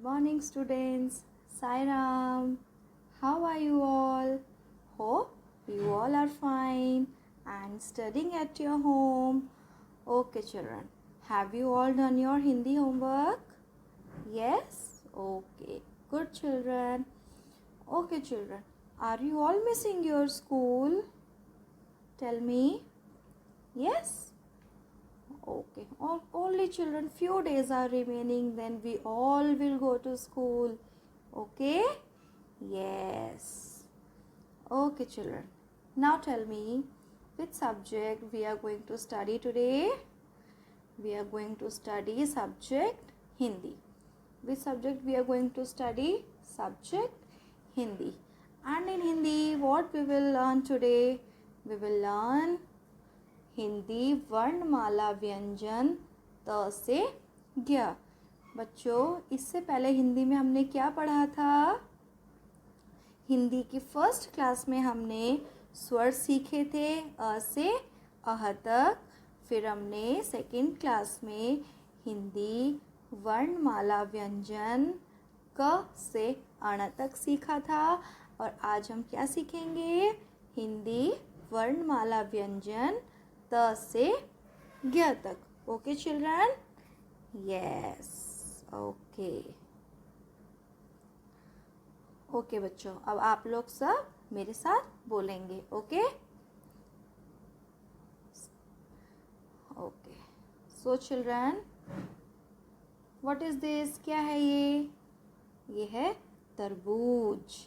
morning, students. Sai Ram. How are you all? Hope you all are fine and studying at your home. Okay, children. Have you all done your Hindi homework? Yes? Okay. Good, children. Okay, children. Are you all missing your school? Tell me. Yes? Okay, only children, few days are remaining, then we all will go to school. Okay? Yes. Okay, children. Now tell me, which subject we are going to study today? We are going to study subject Hindi. Which subject we are going to study? Subject Hindi. And in Hindi, what we will learn today? We will learn Hindi वर्णमाला व्यंजन त से ज्ञ। बच्चों, इससे पहले हिंदी में हमने क्या पढ़ा था? हिंदी की फर्स्ट क्लास में हमने स्वर सीखे थे अ से अह तक। फिर हमने सेकंड क्लास में हिंदी वर्णमाला व्यंजन क से अण तक सीखा था। और आज हम क्या सीखेंगे? हिंदी वर्णमाला व्यंजन त से ज्ञ तक। Okay children? Yes, okay. Okay बच्चों, अब आप लोग सब मेरे साथ बोलेंगे। Okay okay. So children, what is this? क्या है ये? ये है तरबूज।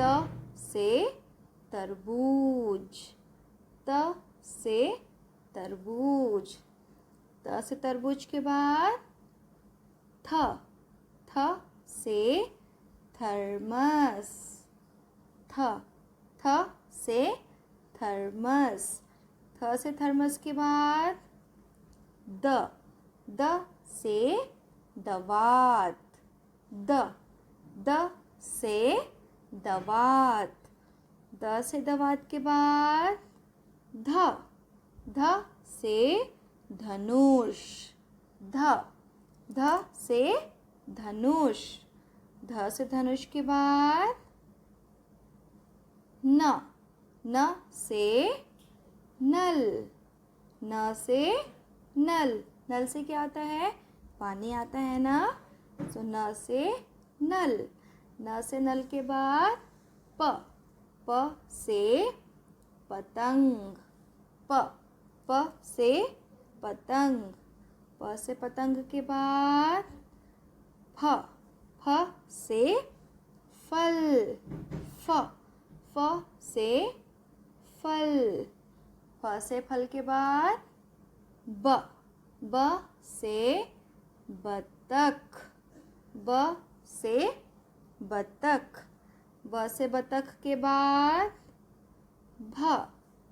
त से तरबूज। त से तरबूज। त से तरबूज के बाद थ। थ से थर्मस। थ। थ से थर्मस। थ से थर्मस के बाद द। द से दवात। द। द से दवात। द से दवात के बाद ध। ध से धनुष। ध। ध से धनुष। ध से धनुष के बाद न। न से नल। न से नल। नल से क्या आता है? पानी आता है ना। तो न से नल। न से नल के बाद प। प से पतंग। प। प से पतंग। प से पतंग के बाद फ। फ से फल। फ। फ से फल। फ से फल के बाद ब। ब से बतख। ब से बतख। ब से बतख के बाद भ।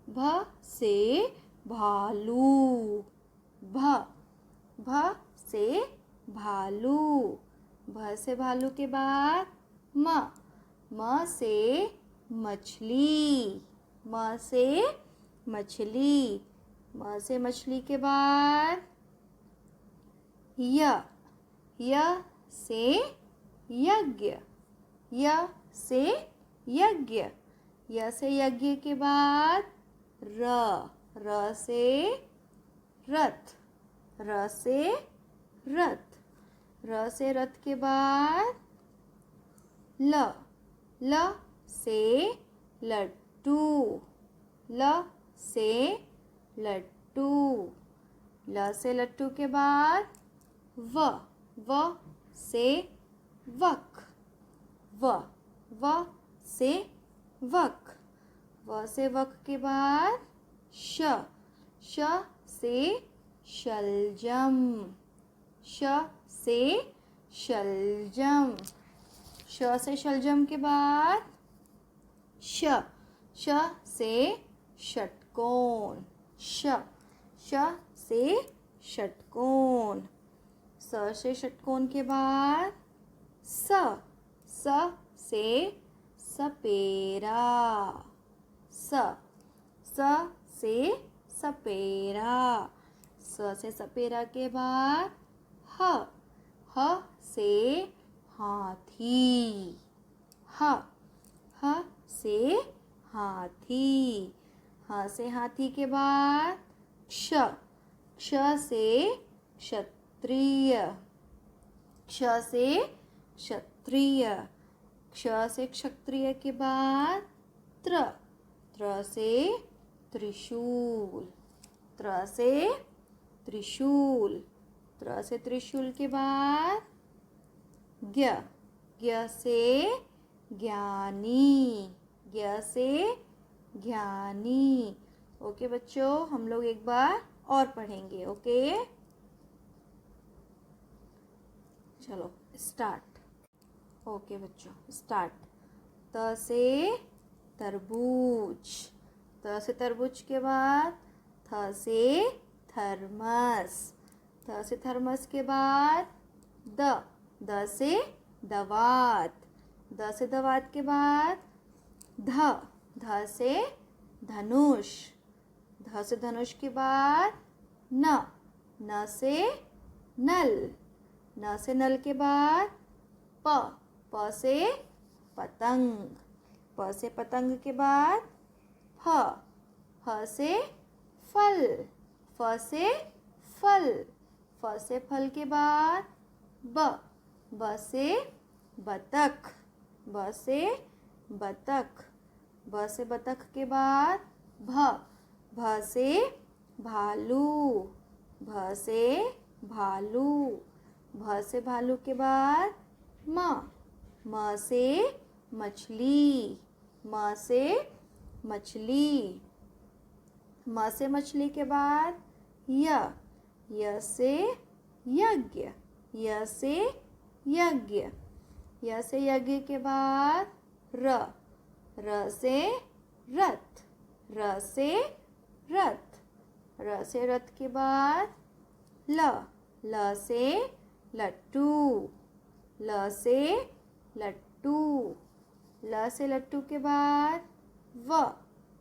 भ से भालू। भ। भ से भालू। भ से भालू के बाद म। म से मछली। म से मछली। म से मछली के बाद य। य से यज्ञ। य से यज्ञ। य से यज्ञ के बाद र। र से रथ। र से रथ। र से रथ के बाद ल। ल से लड्डू। ल से लड्डू। ल से लट्टू के बाद व। व से वक। व। व से वक। व से वक के बाद श। श से शलजम। श से शलजम। श से शलजम के बाद श। श से षटकोण। श। श से षटकोण। स से षटकोण के बाद स। स से सपेरा। स। स से सपेरा। स से सपेरा के बाद ह। ह से हाथी। ह ह से हाथी। ह से हाथी के बाद क्ष क्ष से क्षत्रिय। क्ष से क्षत्रिय। क्ष से क्षत्रिय के बाद त्र त्र से त्रिशूल। त्र से त्रिशूल। त्र से त्रिशूल के बाद ज्ञ ज्ञ से ज्ञानी। ज्ञ से ज्ञानी। ओके बच्चों, हम लोग एक बार और पढ़ेंगे। ओके चलो स्टार्ट। ओके बच्चों स्टार्ट। त से तरबूज। त से तरबूज के बाद थ से थर्मस। थ से थर्मस के बाद द से दवात। द से दवात के बाद ध से धनुष। ध से धनुष के बाद न से नल। न से नल के बाद प से पतंग। प से पतंग के बाद ह से फल। फ से फल। फ से फल के बाद ब से बतख। ब से बतख। ब से बतख के बाद भ से भालू। भ से भालू। भ से भालू के बाद म से मछली। म से मछली। म से मछली के बाद य से यज्ञ। य से यज्ञ। य से यज्ञ के बाद र से रथ। र से रथ। र से रथ के बाद ल से लट्टू। ल से लट्टू। ल से लट्टू के बाद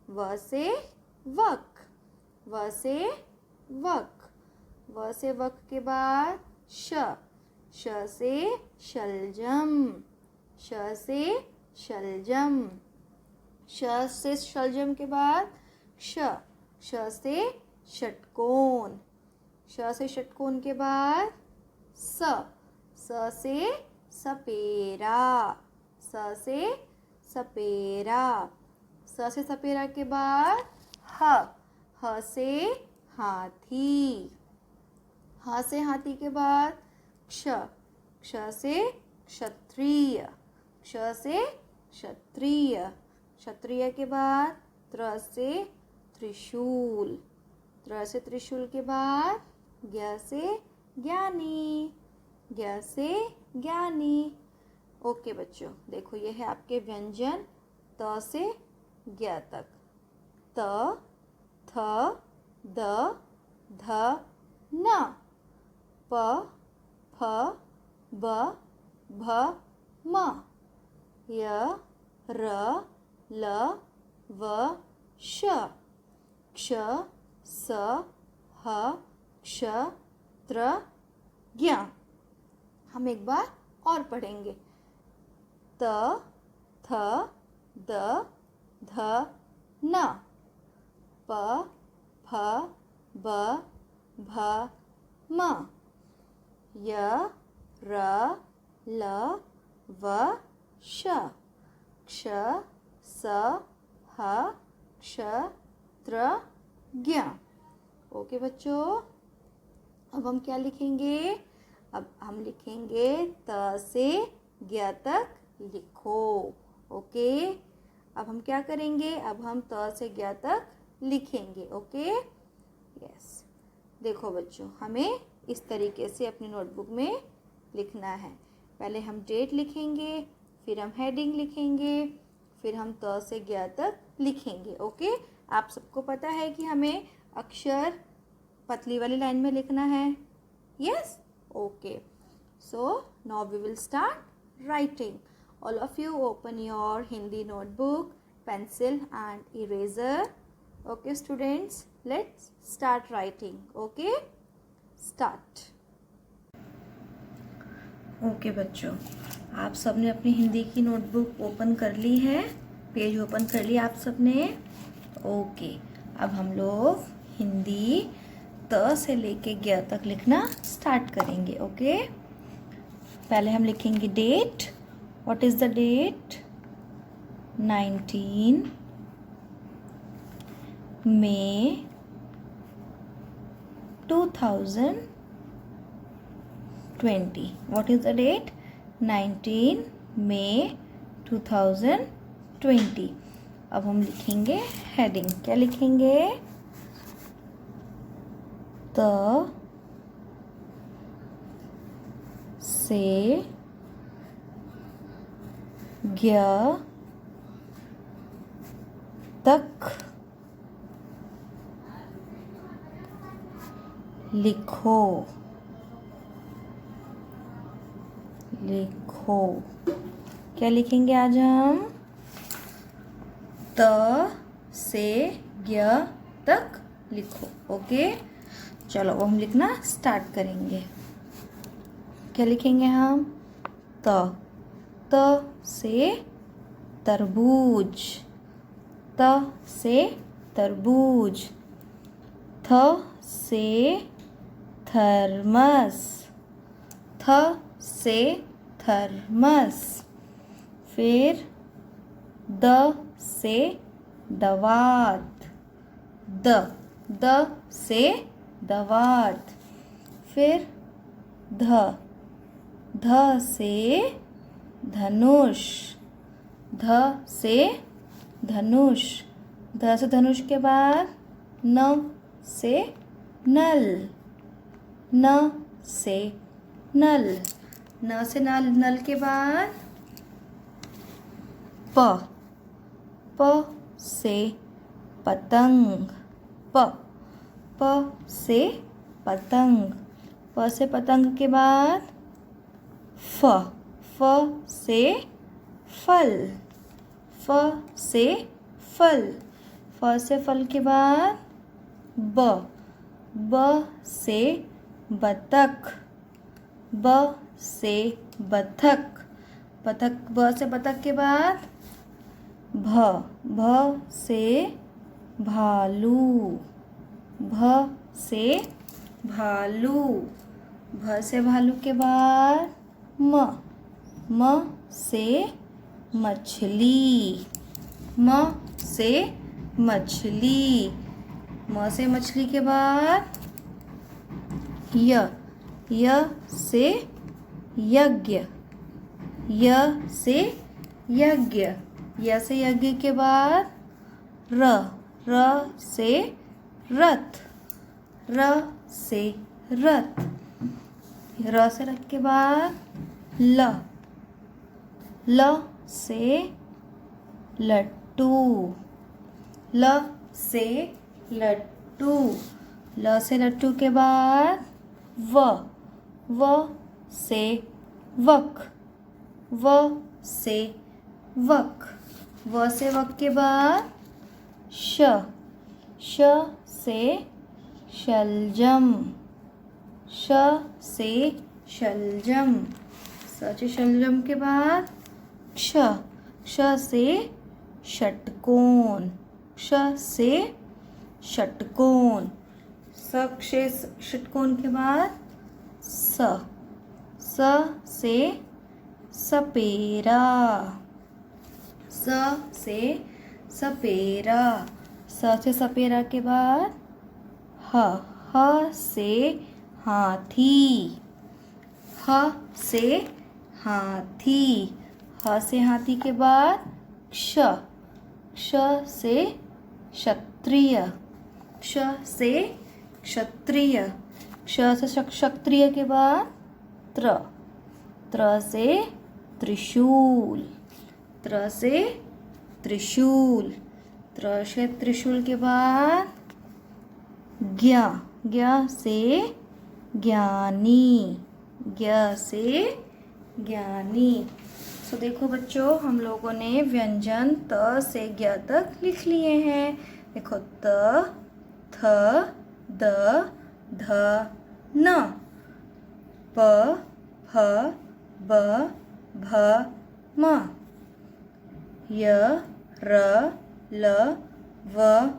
व से वक। व से वक। व से वक के बाद श से शलजम। श से शलजम। श से शलजम के बाद श से षटकोण। श से षटकोण के बाद स से सपेरा। स से सपेरा। स से सपेरा के बाद ह से हाथी। ह से हाथी के बाद क्ष से क्षत्रिय। क्ष से क्षत्रिय। क्षत्रिय के बाद त्र से त्रिशूल। त्र से त्रिशूल के बाद ज्ञ से ज्ञानी। ज्ञ से ज्ञानी। ओके बच्चों, देखो ये है आपके व्यंजन त से ज्ञ तक। त थ द ध न प फ ब भ म य र ल व श क्ष स ह क्ष त्र ज्ञ। हम एक बार और पढ़ेंगे। त थ द ध न प फ ब भ म य र ल व श क्ष स ह क्ष त्र ज्ञ। ओके बच्चों, अब हम क्या लिखेंगे? अब हम लिखेंगे त से ज्ञ तक लिखो। ओके, अब हम क्या करेंगे? अब हम त से ज्ञ तक लिखेंगे। Okay yes. देखो बच्चों, हमें इस तरीके से अपनी नोटबुक में लिखना है। पहले हम डेट लिखेंगे, फिर हम हेडिंग लिखेंगे, फिर हम त से ज्ञ तक लिखेंगे। ओके, आप सबको पता है कि हमें अक्षर पतली वाली लाइन में लिखना है। Yes okay, so now we will start writing. All of you open your Hindi notebook, pencil and eraser. Okay students, let's start writing. Okay, start. Okay बच्चों, आप सबने अपनी हिंदी की नोटबुक ओपन कर ली है, पेज ओपन कर लिया आप सबने। ओके, अब हम लोग हिंदी त से लेके ग तक लिखना स्टार्ट करेंगे। ओके, पहले हम लिखेंगे date. What is the date? 19 May 2020। What is the date? 19 May 2020। अब हम लिखेंगे हेडिंग। क्या लिखेंगे? त से ज्ञ तक लिखो। लिखो। क्या लिखेंगे आज हम? त से ज्ञ तक लिखो। ओके, चलो अब हम लिखना स्टार्ट करेंगे। क्या लिखेंगे हम? त से तरबूज। त से तरबूज। थ से थर्मस। थ से थर्मस। फिर द से दवात। द से दवात। फिर ध से धनुष। ध से धनुष। ध से धनुष के बाद न से नल। न से नल। न से नल। नल के बाद प से पतंग। प से पतंग। प से पतंग के बाद फ से फल। फ से फल। फ से फल के बाद ब से बतख। ब से बतख। ब से बतख के बाद भ से भालू। भ से भालू। भ से भालू के बाद म से मछली। म से मछली। म से मछली के बाद य से यज्ञ। य से यज्ञ। य से यज्ञ के बाद र से रथ। र से रथ। र से रथ के बाद ल से लट्टू। ल से लट्टू। ल से लट्टू के बाद व से वक। व से वक। व से वक के बाद श से शलजम। श से शलजम। श से शलजम के बाद क्ष से षटकोण। क्ष से षटकोण। से षटकोण के बाद स से सपेरा। स से सपेरा। स से सपेरा के बाद ह से हाथी। ह से हाथी। ह से हाथी के बाद क्ष से क्षत्रिय। क्ष से क्षत्रिय। क्ष से क्षत्रिय के बाद त्र से त्रिशूल। त्र से त्रिशूल। त्र से त्रिशूल के बाद ज्ञ से ज्ञानी। ज्ञ से ज्ञानी। तो देखो बच्चों, हम लोगों ने व्यंजन त से ज्ञ तक लिख लिए हैं। देखो त, थ, द, ध, न। प, फ, ब भ म, य र ल व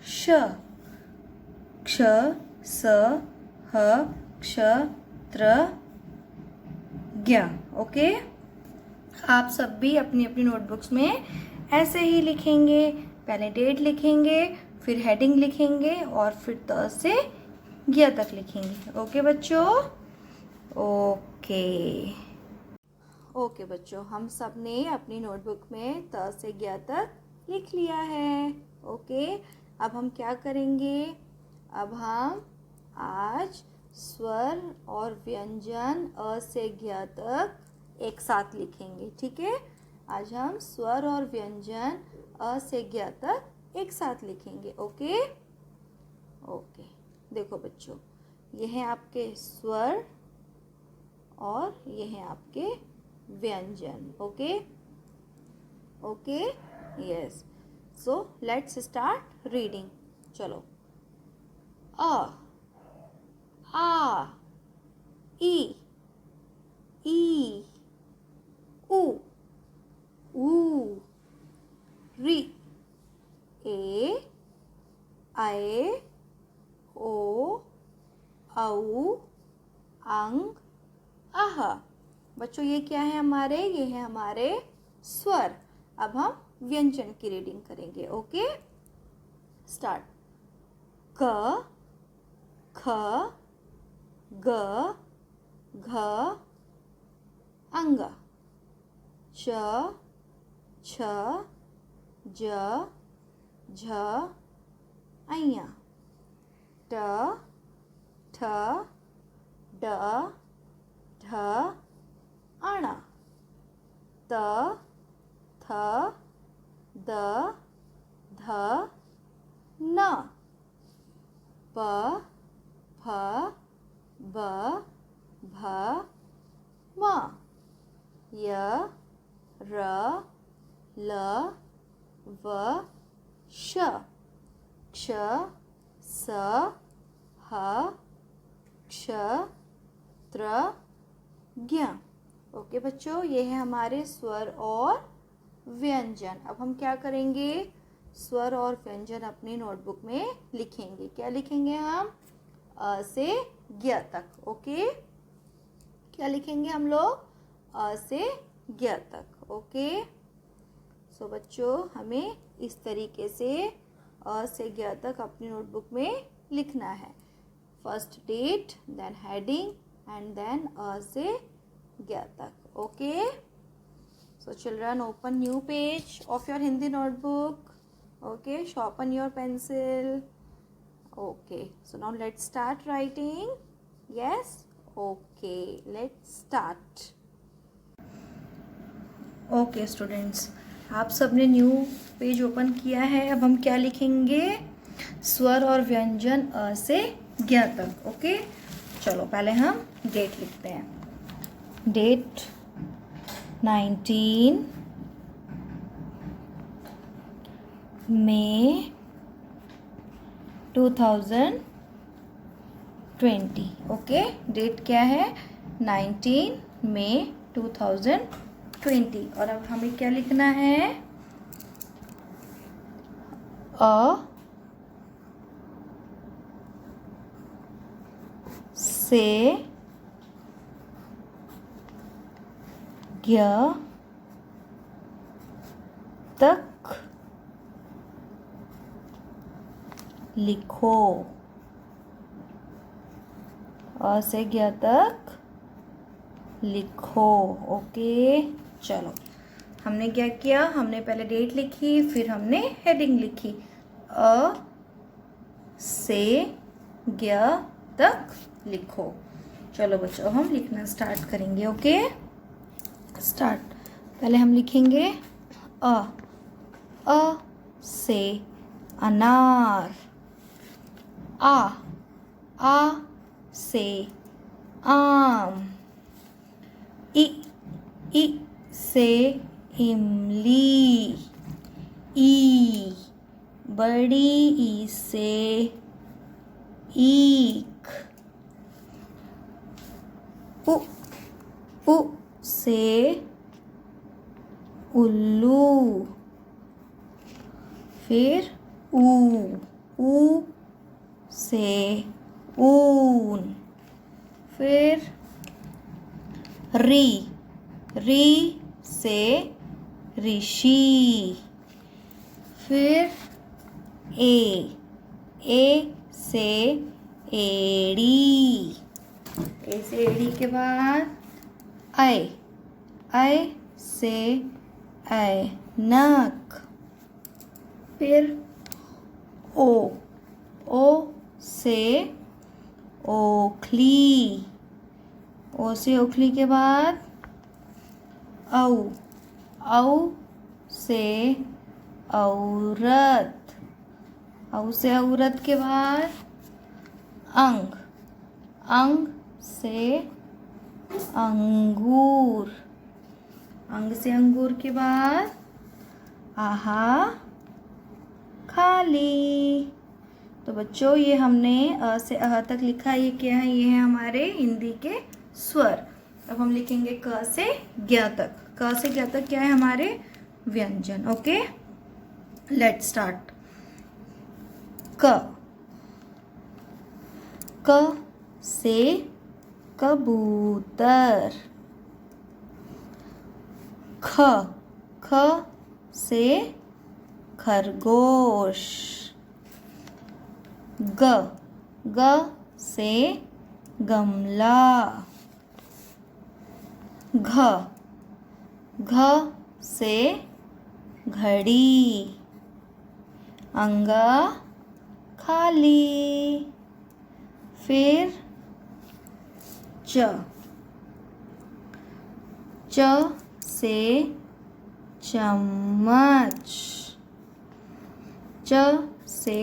श, क्ष स ह क्ष त्र ज्ञ। ओके, आप सब भी अपनी अपनी नोटबुक्स में ऐसे ही लिखेंगे। पहले डेट लिखेंगे, फिर हेडिंग लिखेंगे और फिर त से ज्ञ तक लिखेंगे। ओके बच्चों, ओके बच्चों, हम सब ने अपनी नोटबुक में त से ज्ञ तक लिख लिया है। ओके, अब हम क्या करेंगे? अब हम आज स्वर और व्यंजन अ से ज्ञ तक एक साथ लिखेंगे। ठीक है, आज हम स्वर और व्यंजन अ से ज्ञ तक एक साथ लिखेंगे। ओके, देखो बच्चों, ये हैं आपके स्वर और ये हैं आपके व्यंजन। Okay, yes. So let's start reading. चलो, अ, आ, ई, उ, री, ए, ऐ, ओ, औ, अंग, अह। बच्चों ये क्या है हमारे? ये है हमारे स्वर। अब हम व्यंजन की रीडिंग करेंगे। Okay, start. क, ख, ग, घ, अंग, च, छ, ज, झ, ऐ, ट, ठ, ड, ढ, अण, त, थ, द, ध, न, प, फ, ब, भ, म, य, र, ल, व, श, क्ष, स, ह, क्ष, त्र, ज्ञ। ओके बच्चों, ये है हमारे स्वर और व्यंजन। अब हम क्या करेंगे? स्वर और व्यंजन अपनी नोटबुक में लिखेंगे। क्या लिखेंगे हम? अ से ज्ञ तक। ओके, क्या लिखेंगे हम लोग? अ से ज्ञ तक। ओके, सो बच्चों, हमें इस तरीके से अ से ज्ञ तक अपनी नोटबुक में लिखना है। First date, then heading and then अ से ज्ञ तक। Okay, so children, open new page of your Hindi notebook. Okay, sharpen your pencil. Okay, so now let's start writing. Yes, okay, let's start. Okay students, आप सबने new page open किया है। अब हम क्या लिखेंगे? स्वर और व्यंजन अ से ज्ञ तक। ओके, चलो पहले हम डेट लिखते हैं। Date 19 May 2020। ओके, डेट क्या है? 19 मई 2020। और अब हमें क्या लिखना है? अ से ज्ञ तक लिखो। अ से ज्ञ तक लिखो। ओके, चलो हमने क्या किया? हमने पहले डेट लिखी, फिर हमने हेडिंग लिखी। अ से ज्ञ तक लिखो। चलो बच्चों, हम लिखना स्टार्ट करेंगे। Okay, start. पहले हम लिखेंगे अ से अनार, आ से आम, इ से इमली, ई, बड़ी ई से ईख, उ से उल्लू, फिर ऊ से ऊन, फिर री से ऋषि, फिर ए से एड़ी, ए से एड़ी के बाद ऐ से ऐनक, फिर ओ से ओखली, ओ से ओखली के बाद औ से औरत, औ से औरत के बाद अंग से अंगूर, अंग से अंगूर के बाद खाली। तो बच्चों ये हमने अ से अह तक लिखा। ये क्या है? ये है हमारे हिंदी के स्वर। अब हम लिखेंगे क से ज्ञ तक। क से ज्ञ तक क्या है? हमारे व्यंजन। Okay, let's start. क से कबूतर, ख से खरगोश, ग से गमला, घ से घड़ी, अंगा खाली, फिर च से चम्मच, च से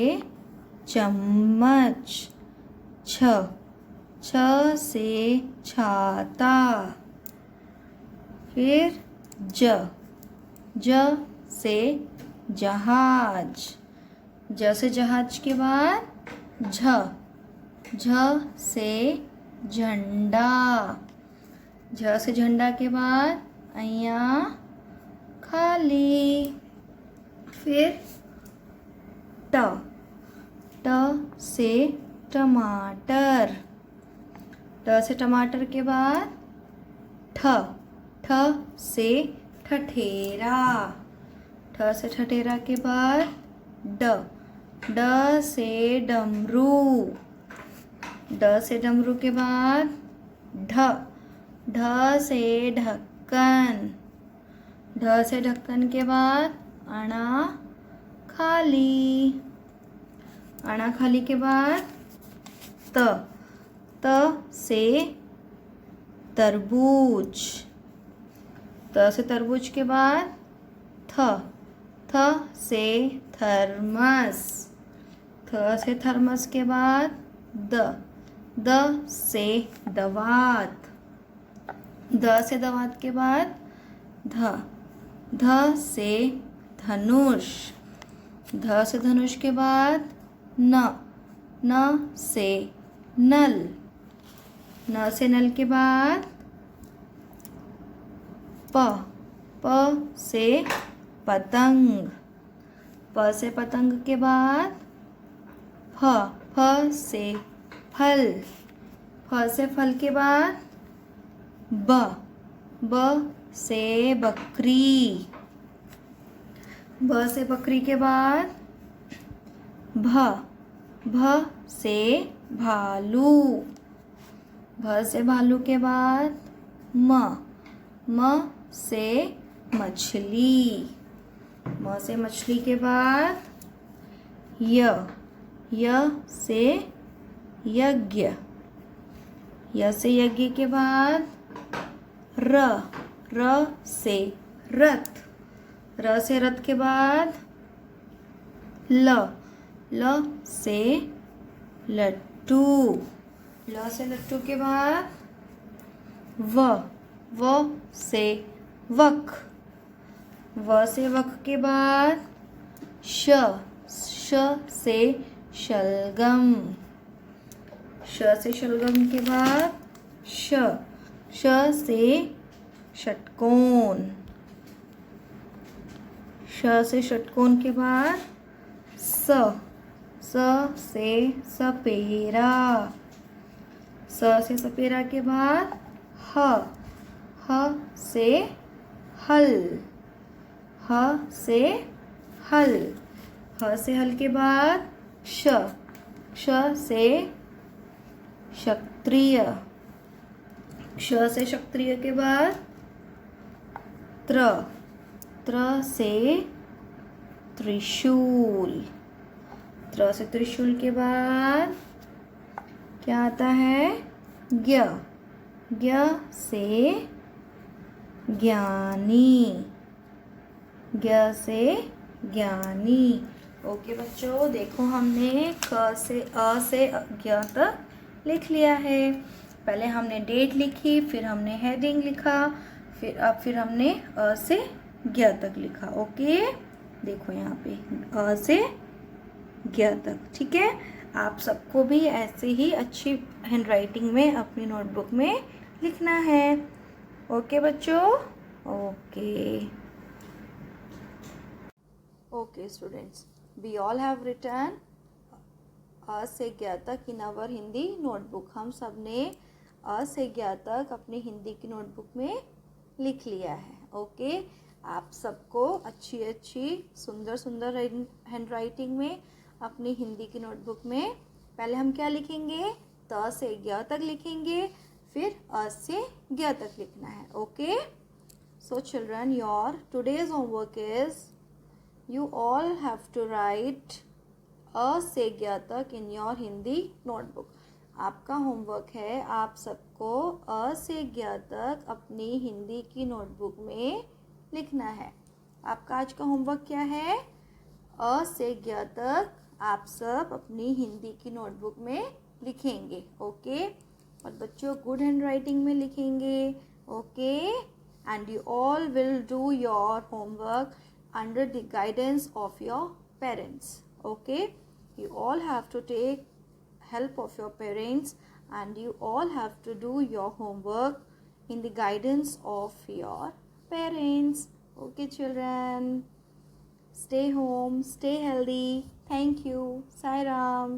चम्मच, छ से छाता, फिर ज से जहाज, ज से जहाज के बाद झ से झंडा, झ से झंडा के बाद अइया खाली, फिर ट से टमाटर, ट से टमाटर के बाद ठ से ठठेरा, ठ से ठठेरा के बाद ड से डमरू, ड से डमरू के बाद ढ से ढक्कन, ढ से ढक्कन के बाद अणा खाली, अणा खाली के बाद त से तरबूज, त से तरबूज के बाद थ से थर्मस, थ से थर्मस के बाद द से दवात, द से दवात के बाद ध से धनुष, ध से धनुष के बाद न से नल, न से नल के बाद प से पतंग, प से पतंग के बाद फ से फल, फ से फल के बाद ब से बकरी, ब से बकरी के बाद भ से भालू, भ से भालू के बाद म से मछली, म से मछली के बाद य से यज्ञ, य से यज्ञ के बाद र से रथ, र से रथ के बाद ल से लट्टू, ल से लट्टू के बाद व से वक, व से वक के बाद श से शलगम, श से शलगम के बाद श से षटकोण। श से षटकोण के बाद स से सपेरा। स से सपेरा के बाद ह से हल। ह से हल। ह से हल के बाद श से क्षत्रिय। क्ष से क्षत्रिय के बाद त्र से त्रिशूल। त्र से त्रिशूल के बाद क्या आता है? ज्ञ से ज्ञानी। ज्ञ से ज्ञानी। ओके बच्चों, देखो हमने क से अ से ज्ञ तक लिख लिया है। पहले हमने डेट लिखी, फिर हमने हेडिंग लिखा, फिर हमने अ से ज्ञ तक लिखा। ओके, देखो यहाँ पे अ से ज्ञ तक। ठीक है, आप सबको भी ऐसे ही अच्छी हैंडराइटिंग में अपनी नोटबुक में लिखना है। ओके बच्चों, okay students, we all have written अ से ज्ञ तक इन आवर हिंदी नोटबुक। हम सब ने अ से ज्ञ तक अपनी हिंदी की नोटबुक में लिख लिया है। ओके, आप सबको अच्छी सुंदर हैंडराइटिंग में अपनी हिंदी की नोटबुक में पहले हम क्या लिखेंगे? त से ज्ञ तक लिखेंगे, फिर अ से ज्ञ तक लिखना है। Okay, so children, your today's homework is you all have to write अ से ज्ञ तक in your हिंदी नोटबुक। आपका होमवर्क है आप सबको अ से ज्ञ तक अपनी हिंदी की नोटबुक में लिखना है। आपका आज का होमवर्क क्या है? अ से ज्ञ तक आप सब अपनी हिंदी की नोटबुक में लिखेंगे। ओके, और बच्चों गुड हैंड राइटिंग में लिखेंगे। Okay, and you all will do your homework under the guidance of your parents. Okay, you all have to take help of your parents and you all have to do your homework in the guidance of your parents. Okay children, stay home, stay healthy. Thank you. Sai Ram.